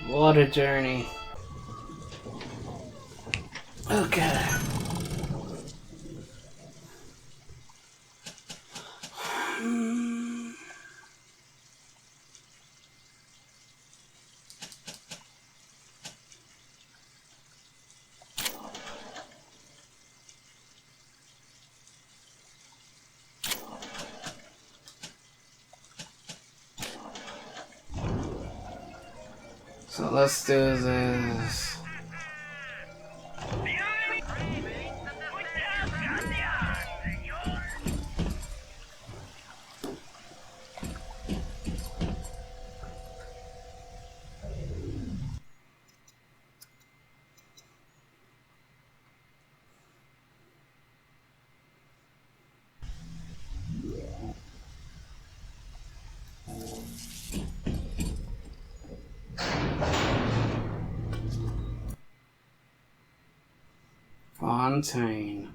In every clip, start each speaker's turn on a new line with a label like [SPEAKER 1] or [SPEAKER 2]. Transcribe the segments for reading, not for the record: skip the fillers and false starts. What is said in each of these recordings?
[SPEAKER 1] What a journey. Okay. So let's do this. Fontaine.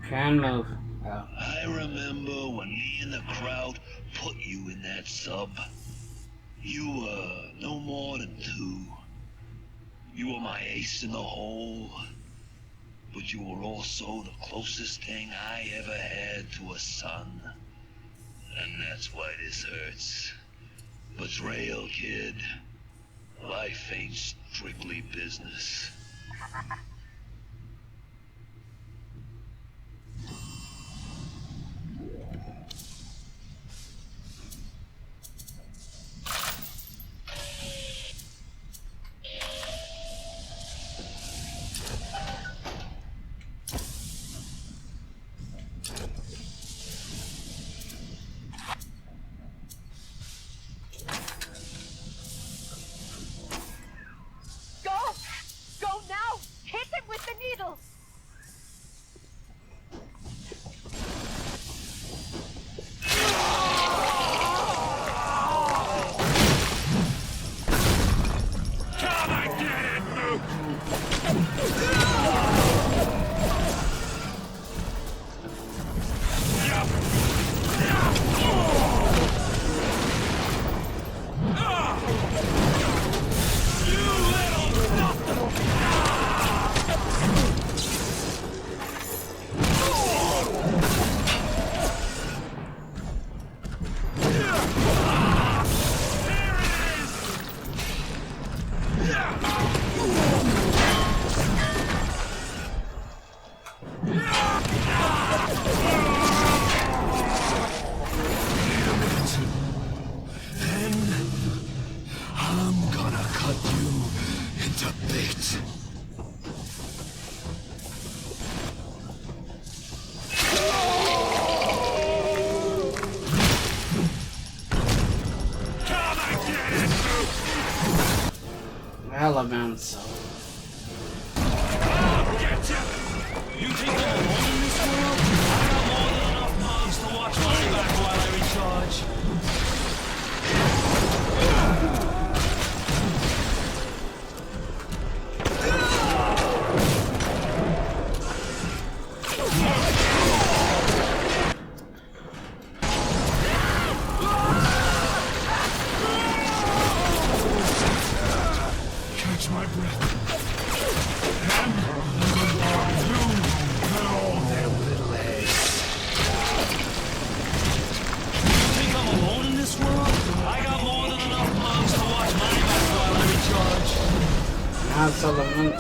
[SPEAKER 1] Can move. Oh.
[SPEAKER 2] I remember when me and the crowd put you in that sub. You were no more than 2. You were my ace in the hole. But you were also the closest thing I ever had to a son. And that's why this hurts. Betrayal, kid. Life ain't strictly business.
[SPEAKER 1] Elements.
[SPEAKER 3] You think I'm alone in this world? I got more than enough moms to watch my back while I recharge. Catch my breath.
[SPEAKER 1] That's element.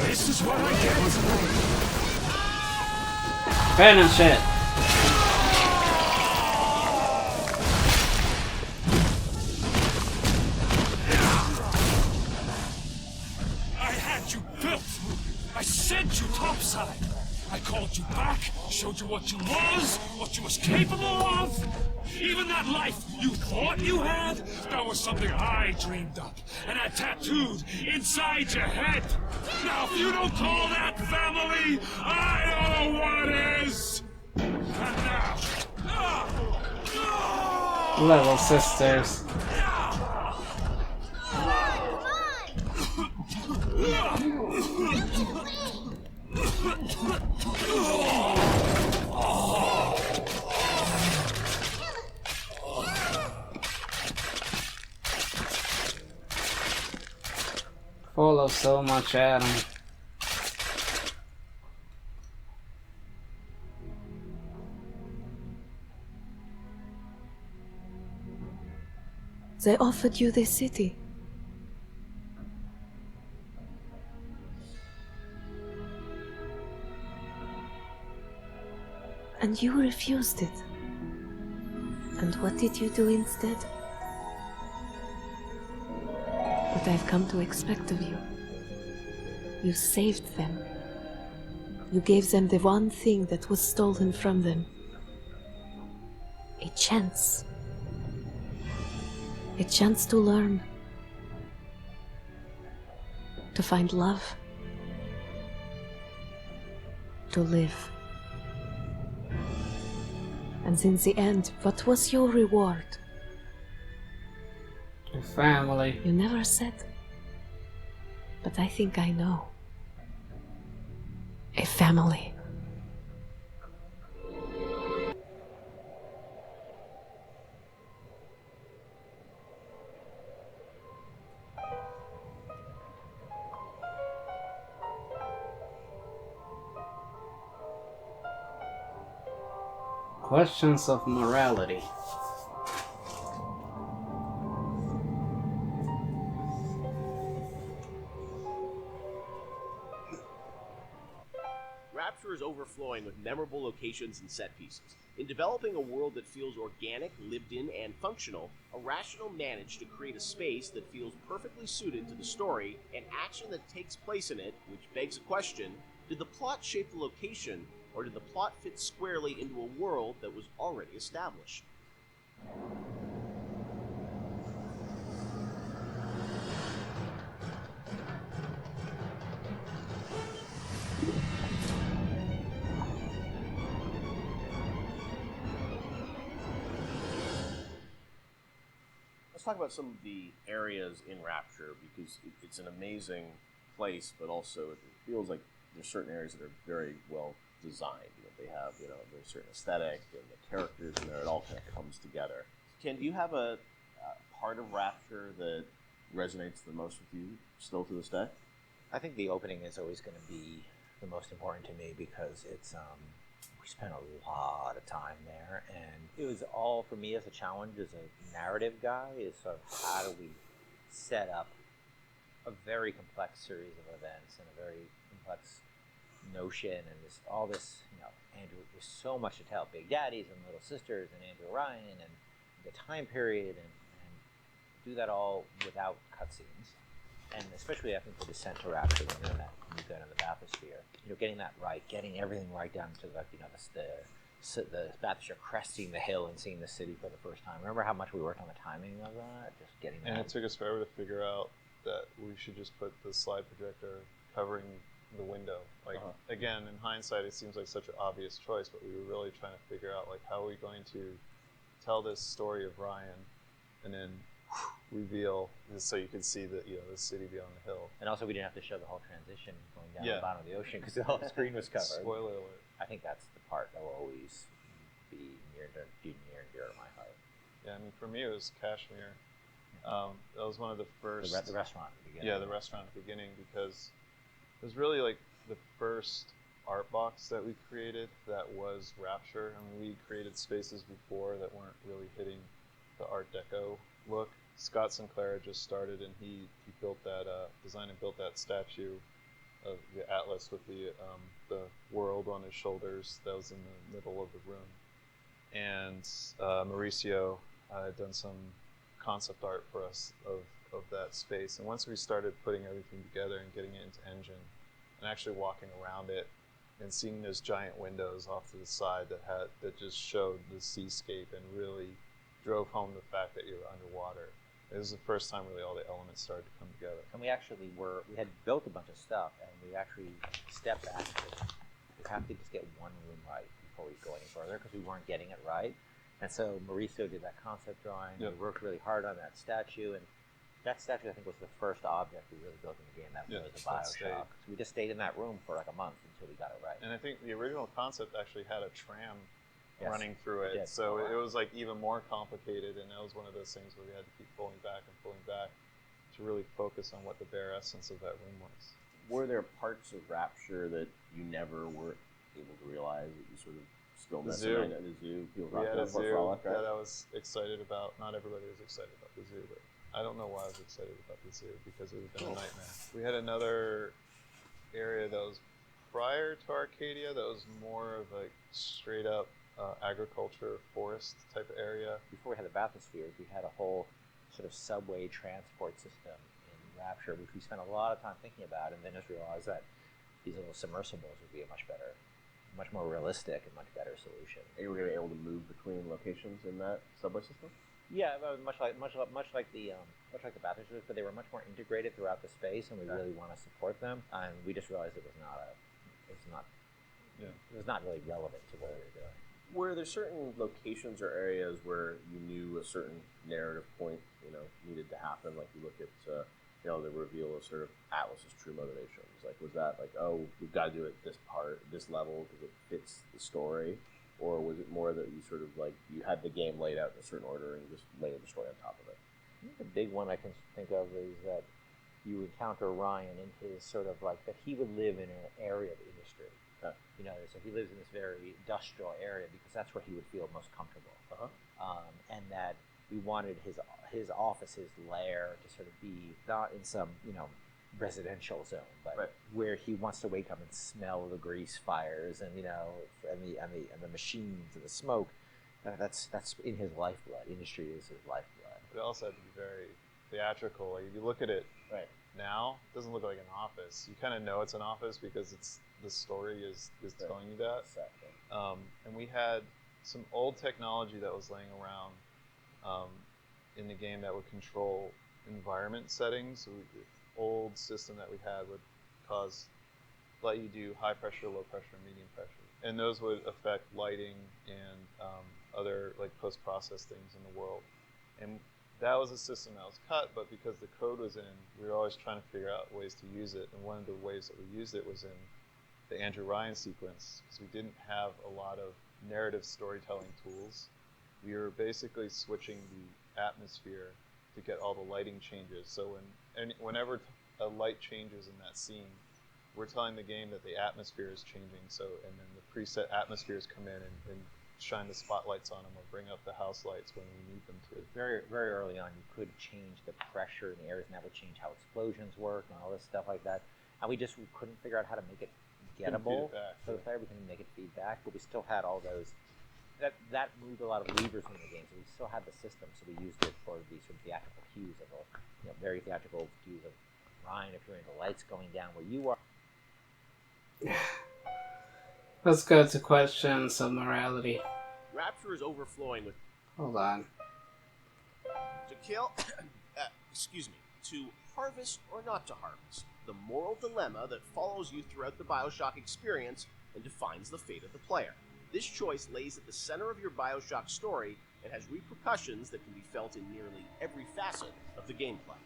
[SPEAKER 3] This is what I get.
[SPEAKER 1] Finish it.
[SPEAKER 3] I sent you topside. I called you back, showed you what you was, what you was capable of. Even that life you thought you had, that was something I dreamed up and had tattooed inside your head. Now, if you don't call that family, I don't know what is. And now,
[SPEAKER 1] Little sisters. Full of so much Adam.
[SPEAKER 4] They offered you this city. And you refused it. And what did you do instead? What I've come to expect of you. You saved them. You gave them the one thing that was stolen from them. A chance. A chance to learn. To find love. To live. And in the end, what was your reward?
[SPEAKER 1] Your family.
[SPEAKER 4] You never said. But I think I know. A family.
[SPEAKER 1] Questions of morality.
[SPEAKER 5] Rapture is overflowing with memorable locations and set pieces. In developing a world that feels organic, lived in, and functional, Irrational managed to create a space that feels perfectly suited to the story and action that takes place in it, which begs a question: did the plot shape the location, or did the plot fit squarely into a world that was already established? Let's talk about some of the areas in Rapture, because it's an amazing place, but also it feels like there's certain areas that are very well designed. They have, there's a certain aesthetic, and the characters in there, it all kind of comes together. Ken, do you have a part of Rapture that resonates the most with you still to this day?
[SPEAKER 6] I think the opening is always going to be the most important to me, because it's we spent a lot of time there, and it was all for me as a challenge as a narrative guy is sort of how do we set up a very complex series of events and a very complex notion, and all this, Andrew, there's so much to tell. Big Daddies and Little Sisters and Andrew Ryan and the time period, and do that all without cutscenes. And especially, I think, the descent to Rapture, when you're in the bathysphere, getting that right, getting everything right down to the bathysphere, cresting the hill and seeing the city for the first time. Remember how much we worked on the timing of that? Just getting that.
[SPEAKER 7] And it took us forever to figure out that we should just put the slide projector covering the window. Again, in hindsight, it seems like such an obvious choice, but we were really trying to figure out, how are we going to tell this story of Ryan and then reveal, so you can see the city beyond the hill.
[SPEAKER 6] And also, we didn't have to show the whole transition going down the bottom of the ocean, because the whole screen was covered.
[SPEAKER 7] Spoiler alert.
[SPEAKER 6] I think that's the part that will always be near and dear to my heart.
[SPEAKER 7] Yeah, for me, it was Kashmir. That was one of the first...
[SPEAKER 6] The restaurant at the beginning.
[SPEAKER 7] Yeah, the restaurant at the beginning, because it was really the first art box that we created that was Rapture. We created spaces before that weren't really hitting the Art Deco look. Scott Sinclair just started, and he built that, designed and built that statue of the Atlas with the world on his shoulders that was in the middle of the room. And Mauricio had done some concept art for us of that space. And once we started putting everything together and getting it into Engine and actually walking around it, and seeing those giant windows off to the side that just showed the seascape and really drove home the fact that you were underwater. It was the first time really all the elements started to come together.
[SPEAKER 6] And we had built a bunch of stuff, and we actually stepped back and said, we have to just get one room right before we go any further, because we weren't getting it right. And so Mauricio did that concept drawing.
[SPEAKER 7] Yep.
[SPEAKER 6] We worked really hard on that statue, and that statue, I think, was the first object we really built in the game. That was a Bioshock. So we just stayed in that room for like a month until we got it right.
[SPEAKER 7] And I think the original concept actually had a tram running through it.
[SPEAKER 6] It did.
[SPEAKER 7] So it was like even more complicated, and that was one of those things where we had to keep pulling back to really focus on what the bare essence of that room was.
[SPEAKER 5] Were there parts of Rapture that you never were able to realize that you sort of still
[SPEAKER 7] The
[SPEAKER 5] missed?
[SPEAKER 7] zoo.
[SPEAKER 5] The zoo.
[SPEAKER 7] We had a zoo that I was excited about. Not everybody was excited about the zoo, but I don't know why I was excited about the zoo, because it would have been a nightmare. We had another area that was prior to Arcadia that was more of like straight up agriculture, forest type of area.
[SPEAKER 6] Before we had the bathyspheres, we had a whole sort of subway transport system in Rapture, which we spent a lot of time thinking about, and then just realized that these little submersibles would be a much more realistic and much better solution.
[SPEAKER 5] And you were going to be able to move between locations in that subway system?
[SPEAKER 6] Yeah, much like the bathyspheres, but they were much more integrated throughout the space, and we really want to support them. And we just realized it was not really relevant to what we were doing.
[SPEAKER 5] Were there certain locations or areas where you knew a certain narrative point, needed to happen? Like you look at, the reveal of sort of Atlas's true motivations. Like, was that like, oh, we've got to do it this level because it fits the story? Or was it more that you sort of like, you had the game laid out in a certain order and you just layered the story on top of it?
[SPEAKER 6] I think the big one I can think of is that you encounter Ryan in his sort of like, that he would live in an area of industry.
[SPEAKER 5] Okay.
[SPEAKER 6] So he lives in this very industrial area because that's where he would feel most comfortable. And that we wanted his office, his lair, to sort of be not in some, residential zone, but where he wants to wake up and smell the grease fires and the machines and the smoke. That's in his lifeblood. Industry is his lifeblood.
[SPEAKER 7] It also had to be very theatrical. Like if you look at it now, it doesn't look like an office. You kind of know it's an office because the story is telling you that.
[SPEAKER 5] Exactly.
[SPEAKER 7] And we had some old technology that was laying around in the game that would control environment settings. So the old system that we had would let you do high pressure, low pressure, medium pressure, and those would affect lighting and other like post-process things in the world. And that was a system that was cut, but because the code was in, we were always trying to figure out ways to use it. And one of the ways that we used it was in the Andrew Ryan sequence, because we didn't have a lot of narrative storytelling tools. We were basically switching the atmosphere to get all the lighting changes. So whenever a light changes in that scene, we're telling the game that the atmosphere is changing. So, and then the preset atmospheres come in and shine the spotlights on them or bring up the house lights when we need them to.
[SPEAKER 6] Very, very early on, you could change the pressure in the areas, and that would change how explosions work and all this stuff like that. And we couldn't figure out how to make it gettable for the player. We couldn't make it feedback, but we still had all those. That moved a lot of levers in the game, so we still had the system. So we used it for the sort of theatrical cues of very theatrical cues of Ryan appearing, the lights going down where you are.
[SPEAKER 1] Let's go to questions of morality.
[SPEAKER 8] Rapture is overflowing with...
[SPEAKER 1] Hold on.
[SPEAKER 8] To kill... to harvest or not to harvest. The moral dilemma that follows you throughout the Bioshock experience and defines the fate of the player. This choice lays at the center of your Bioshock story and has repercussions that can be felt in nearly every facet of the gameplay.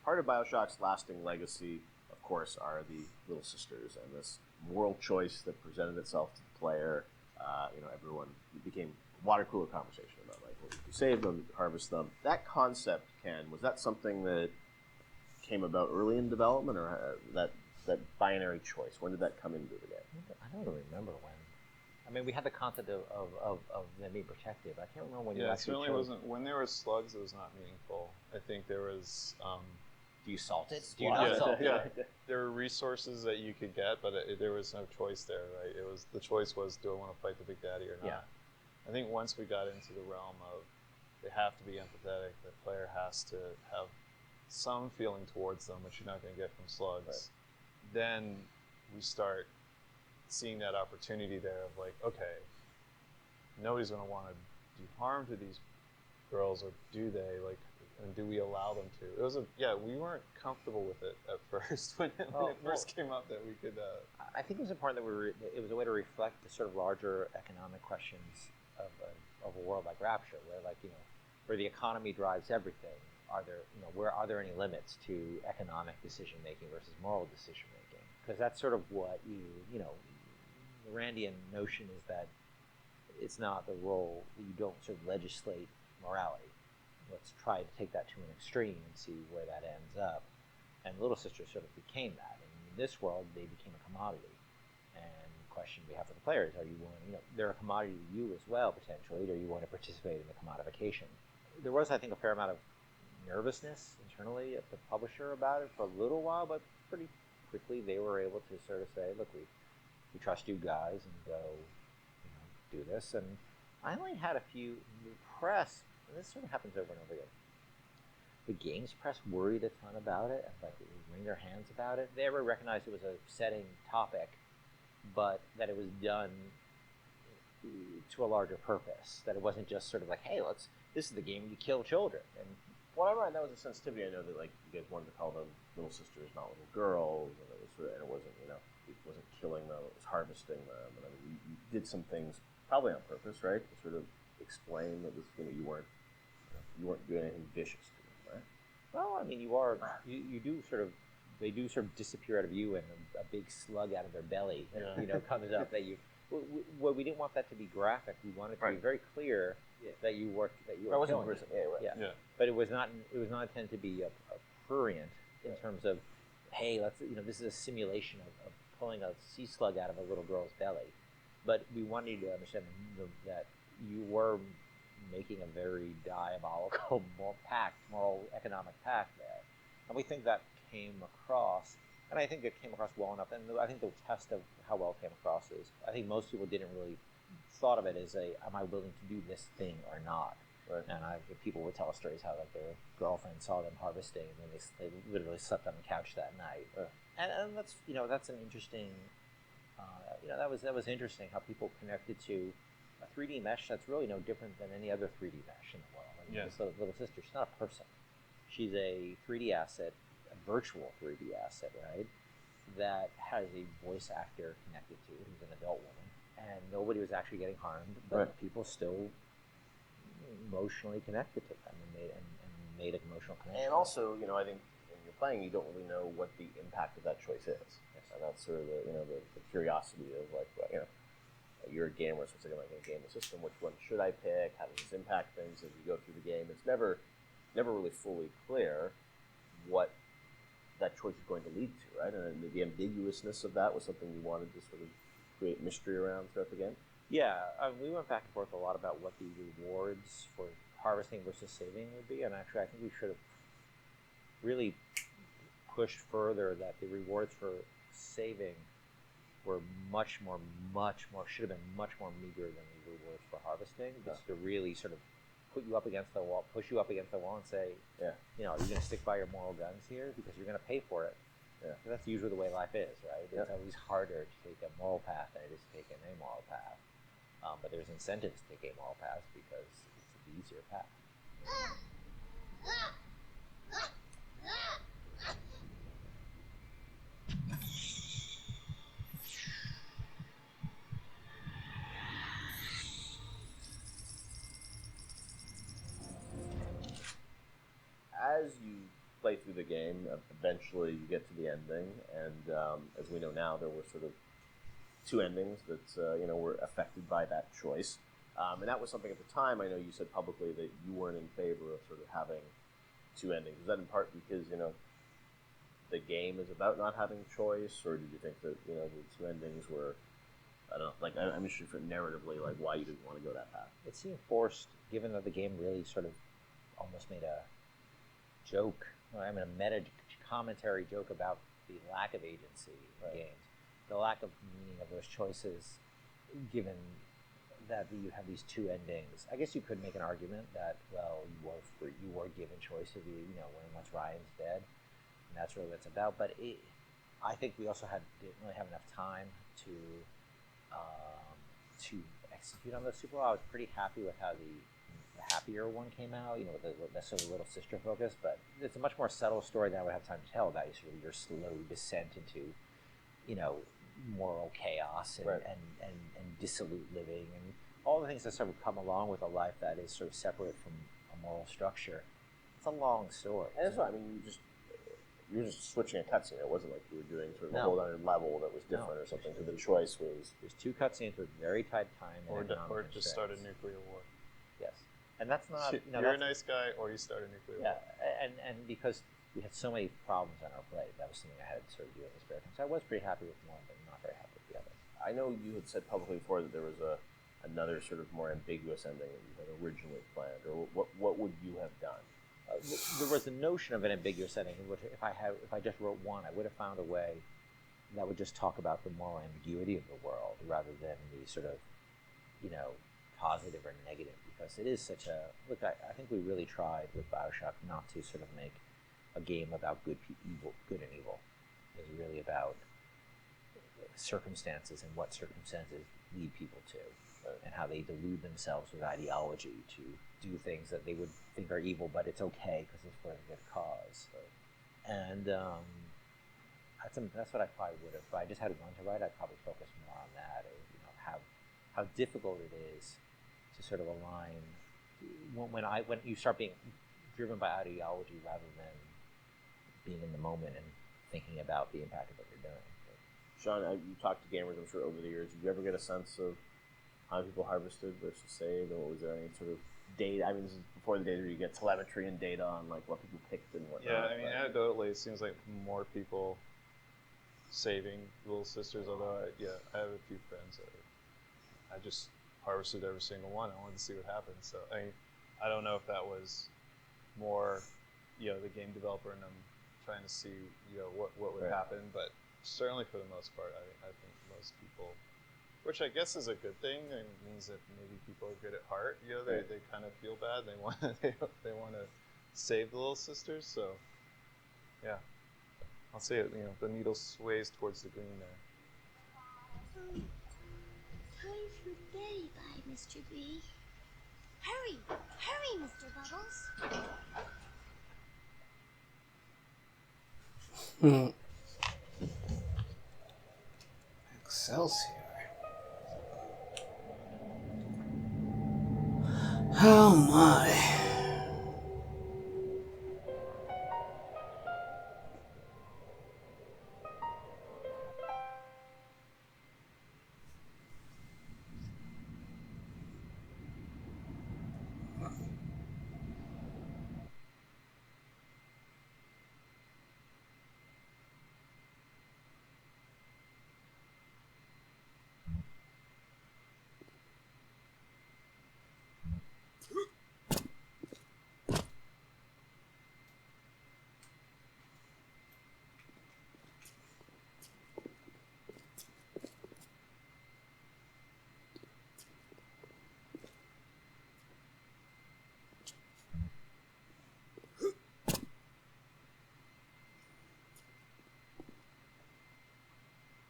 [SPEAKER 5] Part of Bioshock's lasting legacy, of course, are the Little Sisters and this moral choice that presented itself to the player. Everyone, it became water cooler conversation about like, well, you save them, harvest them. That concept, Ken, was that something that came about early in development, or that binary choice? When did that come into the game?
[SPEAKER 6] I don't remember when. I mean, we had the concept of them being protected. I can't remember when you
[SPEAKER 7] Yeah, it
[SPEAKER 6] actually
[SPEAKER 7] certainly
[SPEAKER 6] chose.
[SPEAKER 7] wasn't. When there were slugs, it was not meaningful. I think there was
[SPEAKER 6] Do you salt it? Do you not
[SPEAKER 7] Yeah,
[SPEAKER 6] salt
[SPEAKER 7] yeah.
[SPEAKER 6] it?
[SPEAKER 7] There were resources that you could get, but there was no choice there, right? The choice was, do I want to fight the Big Daddy or not?
[SPEAKER 6] Yeah.
[SPEAKER 7] I think once we got into the realm of they have to be empathetic, the player has to have some feeling towards them, which you're not going to get from slugs.
[SPEAKER 5] Right.
[SPEAKER 7] Then we start seeing that opportunity there of like, okay, nobody's going to want to do harm to these girls, or do they? Like, and do we allow them to? It was we weren't comfortable with it at first when it first came up that we could.
[SPEAKER 6] I think it was important that it was a way to reflect the sort of larger economic questions of a world like Rapture, where the economy drives everything. Are there any limits to economic decision making versus moral decision making? Because that's sort of what the Randian notion is that it's not the role that you don't sort of legislate morality. Let's try to take that to an extreme and see where that ends up. And Little Sisters sort of became that. And in this world, they became a commodity. And the question we have for the players: are you willing? They're a commodity to you as well, potentially. Are you willing to participate in the commodification? There was, I think, a fair amount of nervousness internally at the publisher about it for a little while, but pretty quickly they were able to sort of say, look, we trust you guys, and go do this. And I only had a few press, and this sort of happens over and over again. The games press worried a ton about it, and like wring their hands about it. They ever recognized it was a setting topic, but that it was done to a larger purpose. That it wasn't just sort of like, hey, this is the game you kill children. And
[SPEAKER 5] Whatever, and that was a sensitivity. I know that like you guys wanted to call them little sisters, not little girls, and it wasn't it wasn't killing them, it was harvesting them. And I mean, you did some things probably on purpose, right, to sort of explain that this, you weren't doing anything vicious to them, right?
[SPEAKER 6] well, I mean, you do sort of, they do sort of disappear out of you, and a big slug out of their belly, comes up that you. Well, we didn't want that to be graphic. We wanted to be very clear that you were killing them.
[SPEAKER 5] Yeah.
[SPEAKER 6] But it was not intended to be a prurient in terms of, hey, this is a simulation of pulling a sea slug out of a little girl's belly. But we wanted you to understand that you were making a very diabolical moral economic pact there. And we think that came across, and I think it came across well enough. And I think the test of how well it came across is, I think most people didn't really thought of it as am I willing to do this thing or not?
[SPEAKER 5] Right.
[SPEAKER 6] And people would tell us stories how like their girlfriend saw them harvesting, and then they literally slept on the couch that night. And that's that's an interesting that was interesting how people connected to a 3D mesh that's really no different than any other 3D mesh in the world. I mean, this little sister, she's not a person. She's a 3D asset, a virtual 3D asset, right? That has a voice actor connected to it, who's an adult woman, and nobody was actually getting harmed, but people still emotionally connected to them and made an emotional connection.
[SPEAKER 5] And also, I think when you're playing, you don't really know what the impact of that choice is. Yes. And that's sort of the curiosity of like, you're a gamer, so it's like, am I going to game the system? Which one should I pick? How does this impact things as you go through the game? It's never really fully clear what that choice is going to lead to, right? And the ambiguousness of that was something we wanted to sort of create mystery around throughout the game.
[SPEAKER 6] Yeah, we went back and forth a lot about what the rewards for harvesting versus saving would be, and actually I think we should have really pushed further that the rewards for saving were should have been much more meager than the rewards for harvesting, just to really sort of put you up against the wall, push you up against the wall and say, are you going to stick by your moral guns here? Because you're going to pay for it. Yeah. That's usually the way life is, right? It's always harder to take a moral path than it is to take an amoral path. But there's incentives to take amoral paths because it's the easier path.
[SPEAKER 5] As you play through the game, eventually you get to the ending, and as we know now, there were sort of two endings that were affected by that choice, and that was something at the time. I know you said publicly that you weren't in favor of sort of having two endings. Is that in part because the game is about not having choice, or did you think that the two endings were, I don't know, like I'm interested for narratively, like why you didn't want to go that path?
[SPEAKER 6] It seemed forced, given that the game really sort of almost made a joke, a meta commentary joke about the lack of agency in games, the lack of meaning of those choices, given that you have these two endings. I guess you could make an argument that, well, you were given choice of once Ryan's dead, and that's really what it's about. But I think we also didn't really have enough time to execute on those super well. I was pretty happy with how the happier one came out, with the sort of little sister focus, but it's a much more subtle story than I would have time to tell about your slow descent into, moral chaos and dissolute living and all the things that sort of come along with a life that is sort of separate from a moral structure. It's a long story.
[SPEAKER 5] And that's what I mean. You were just switching a cutscene. It wasn't like you were doing sort of a whole other level that was different or something. So the choice was
[SPEAKER 6] there's two cutscenes with very tight time
[SPEAKER 7] or just start a nuclear war.
[SPEAKER 6] Yes, and that's not
[SPEAKER 7] you're a nice guy, or you start a nuclear war.
[SPEAKER 6] Yeah, and because we had so many problems on our plate, that was something I had to sort of do in the spare time. So I was pretty happy with one, but not very happy with the other.
[SPEAKER 5] I know you had said publicly before that there was another sort of more ambiguous ending that you had originally planned, or what would you have done?
[SPEAKER 6] There was the notion of an ambiguous ending. If I just wrote one, I would have found a way that would just talk about the moral ambiguity of the world rather than the sort of, positive or negative. Because it is such a look. I think we really tried with Bioshock not to sort of make a game about good and evil. It was really about circumstances and what circumstances lead people to, and how they delude themselves with ideology to do things that they would think are evil, but it's okay because it's for a good cause. And that's what I probably would have. If I just had one to write, I'd probably focus more on that. How difficult it is to sort of align when you start being driven by ideology rather than being in the moment and thinking about the impact of what you're doing.
[SPEAKER 5] Sean, you talked to gamers, I'm sure, over the years. Did you ever get a sense of how people harvested versus saved, or was there any sort of data? I mean, this is before the days where you get telemetry and data on like what people picked and whatnot.
[SPEAKER 7] Yeah, I mean, anecdotally, it seems like more people saving Little Sisters. Although, I have a few friends that I just harvested every single one. I wanted to see what happened. So, I don't know if that was more, the game developer and them trying to see, what would happen, but certainly for the most part, I think most people, which I guess is a good thing. It means that maybe people are good at heart. They kind of feel bad. They want they want to save the Little Sisters. So, yeah, I'll say it. The needle sways towards the green there.
[SPEAKER 9] Time for bye, Mr. B. Hurry, Mr. Bubbles.
[SPEAKER 1] Excelsior. Oh my.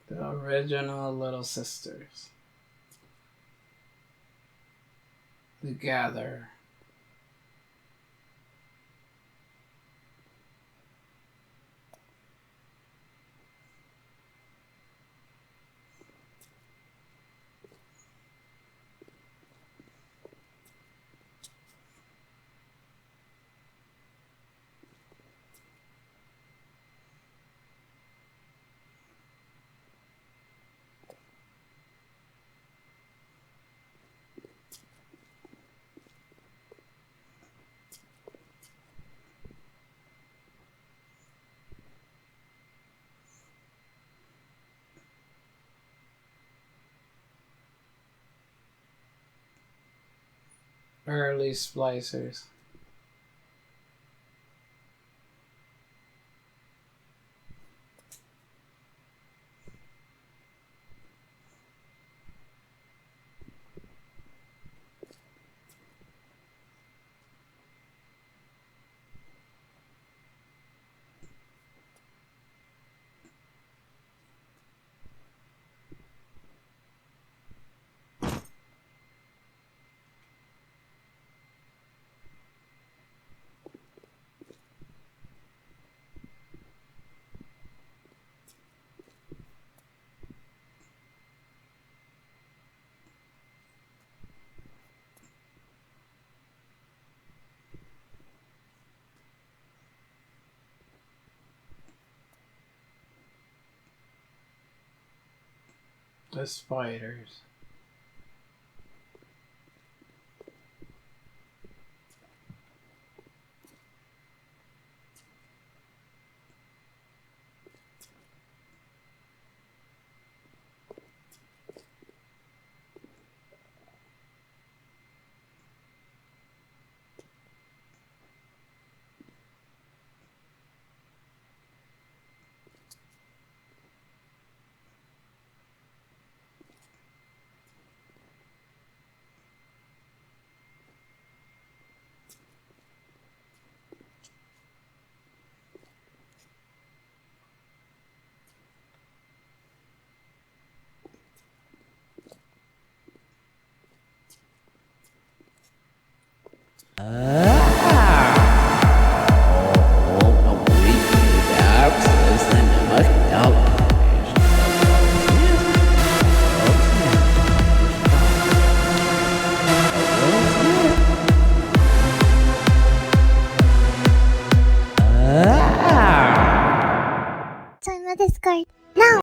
[SPEAKER 1] The original Little Sisters. The Gatherer. Early splicers. The spiders.